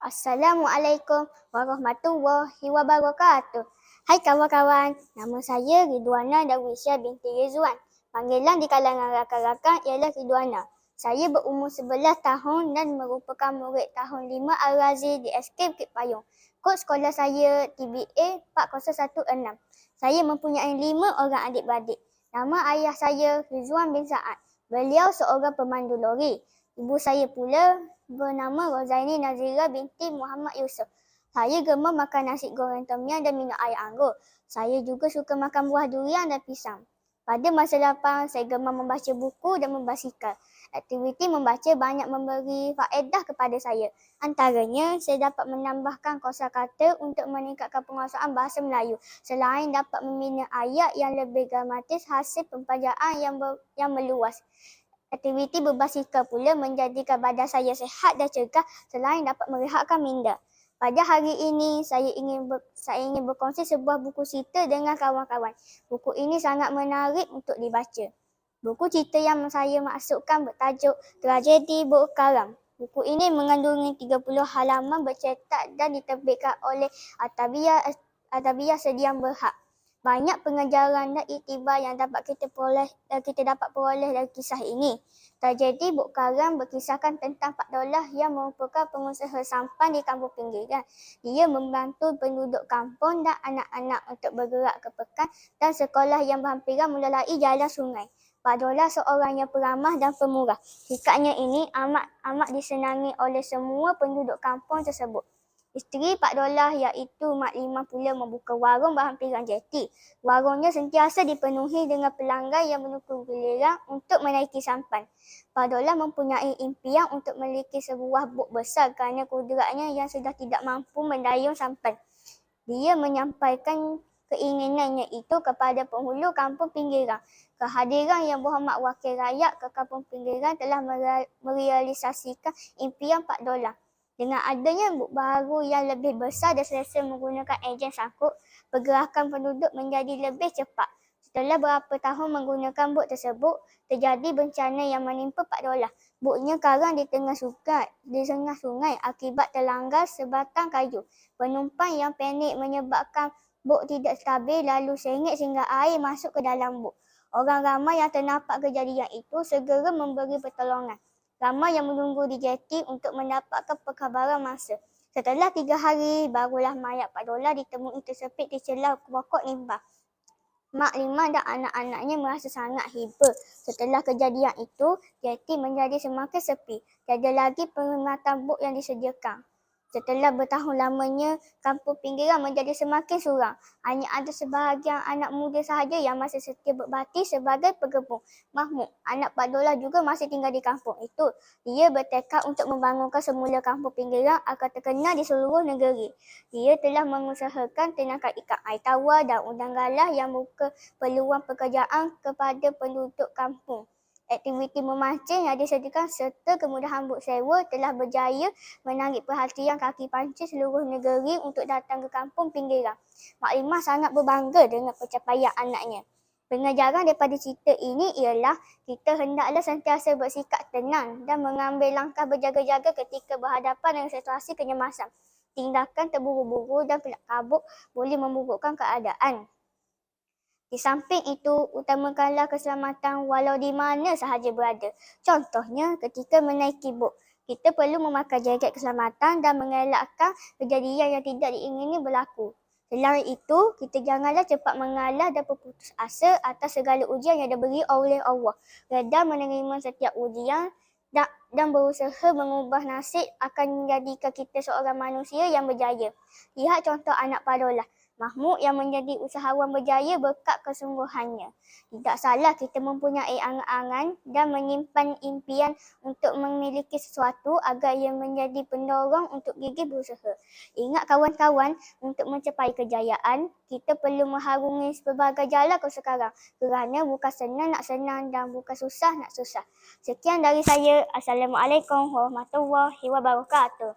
Assalamualaikum warahmatullahi wabarakatuh. Hai kawan-kawan, nama saya Ridwana Darwisha binti Rizwan. Panggilan di kalangan rakan-rakan ialah Ridwana. Saya berumur 11 tahun dan merupakan murid tahun 5 Al-Razi di SK Bukit Payung. Kod sekolah saya TBA 4016. Saya mempunyai 5 orang adik-beradik. Nama ayah saya Rizwan bin Saad. Beliau seorang pemandu lori. Ibu saya pula bernama Rozaini Nazira binti Muhammad Yusuf. Saya gemar makan nasi goreng tom yum dan minum air anggur. Saya juga suka makan buah durian dan pisang. Pada masa lapang, saya gemar membaca buku dan membasikal. Aktiviti membaca banyak memberi faedah kepada saya. Antaranya, saya dapat menambahkan kosakata untuk meningkatkan penguasaan bahasa Melayu. Selain dapat membina ayat yang lebih gramatis hasil pempelajaren yang meluas. Aktiviti berbasikal pula menjadikan badan saya sihat dan cegah selain dapat merehatkan minda. Pada hari ini, saya ingin berkongsi sebuah buku cerita dengan kawan-kawan. Buku ini sangat menarik untuk dibaca. Buku cerita yang saya maksudkan bertajuk Tragedi Buk Karam. Buku ini mengandungi 30 halaman bercetak dan diterbitkan oleh Adabiyah Sediang Berhad. Banyak pengajaran dan iktibar yang dapat kita dapat peroleh dari kisah ini. Tragedi Buk Karam berkisahkan tentang Pak Daulah yang merupakan pengusaha sampan di kampung pinggiran. Dia membantu penduduk kampung dan anak-anak untuk bergerak ke pekan dan sekolah yang berhampiran melalui jalan sungai. Pak Daulah seorang yang peramah dan pemurah. Sikapnya ini amat disenangi oleh semua penduduk kampung tersebut. Isteri Pak Daulah iaitu Mak Limah pula membuka warung berhampiran jeti. Warungnya sentiasa dipenuhi dengan pelanggan yang menunggu giliran untuk menaiki sampan. Pak Daulah mempunyai impian untuk memiliki sebuah bot besar kerana kudratnya yang sudah tidak mampu mendayung sampan. Dia menyampaikan keinginannya itu kepada penghulu kampung pinggiran. Kehadiran Yang Berhormat Wakil Rakyat ke kampung pinggiran telah merealisasikan impian Pak Daulah. Dengan adanya bot baru yang lebih besar dan selesa menggunakan enjin sangkut, pergerakan penduduk menjadi lebih cepat. Setelah beberapa tahun menggunakan bot tersebut, terjadi bencana yang menimpa Pak Daulah. Botnya karang di tengah sungai akibat terlanggar sebatang kayu. Penumpang yang panik menyebabkan bot tidak stabil lalu sengit sehingga air masuk ke dalam bot. Orang ramai yang ternampak kejadian itu segera memberi pertolongan. Ramai yang menunggu di jeti untuk mendapatkan perkabaran mangsa. Setelah 3 hari, barulah mayat Pak Daulah ditemui tersepit di celah pokok limbah. Mak Limah dan anak-anaknya merasa sangat hibur. Setelah kejadian itu, jeti menjadi semakin sepi. Tiada lagi perkhidmatan bot yang disediakan. Setelah bertahun lamanya, kampung pinggiran menjadi semakin suram. Hanya ada sebahagian anak muda sahaja yang masih setia berbakti sebagai pegembung. Mahmud, anak Pak Daulah juga masih tinggal di kampung itu. Dia bertekad untuk membangunkan semula kampung pinggiran agar terkenal di seluruh negeri. Dia telah mengusahakan tindakan ikat air tawar dan undang galah yang membuka peluang pekerjaan kepada penduduk kampung. Aktiviti memancing yang disediakan serta kemudahan bot sewa telah berjaya menarik perhatian kaki pancing seluruh negeri untuk datang ke kampung pinggiran. Mak Limah sangat berbangga dengan pencapaian anaknya. Pengajaran daripada cerita ini ialah kita hendaklah sentiasa bersikap tenang dan mengambil langkah berjaga-jaga ketika berhadapan dengan situasi kecemasan. Tindakan terburu-buru dan pelak kabut boleh memburukkan keadaan. Di samping itu, utamakanlah keselamatan walau di mana sahaja berada. Contohnya, ketika menaiki bot, kita perlu memakai jaket keselamatan dan mengelakkan kejadian yang tidak diingini berlaku. Selain itu, kita janganlah cepat mengalah dan berputus asa atas segala ujian yang diberi oleh Allah. Redha menerima setiap ujian dan berusaha mengubah nasib akan menjadikan kita seorang manusia yang berjaya. Lihat contoh anak Pak Daulah, Mahmud yang menjadi usahawan berjaya berkat kesungguhannya. Tidak salah kita mempunyai angan-angan dan menyimpan impian untuk memiliki sesuatu agar ia menjadi pendorong untuk gigih berusaha. Ingat kawan-kawan, untuk mencapai kejayaan, kita perlu mengharungi pelbagai jalan sekarang. Kerana bukan senang nak senang dan bukan susah nak susah. Sekian dari saya. Assalamualaikum warahmatullahi wabarakatuh.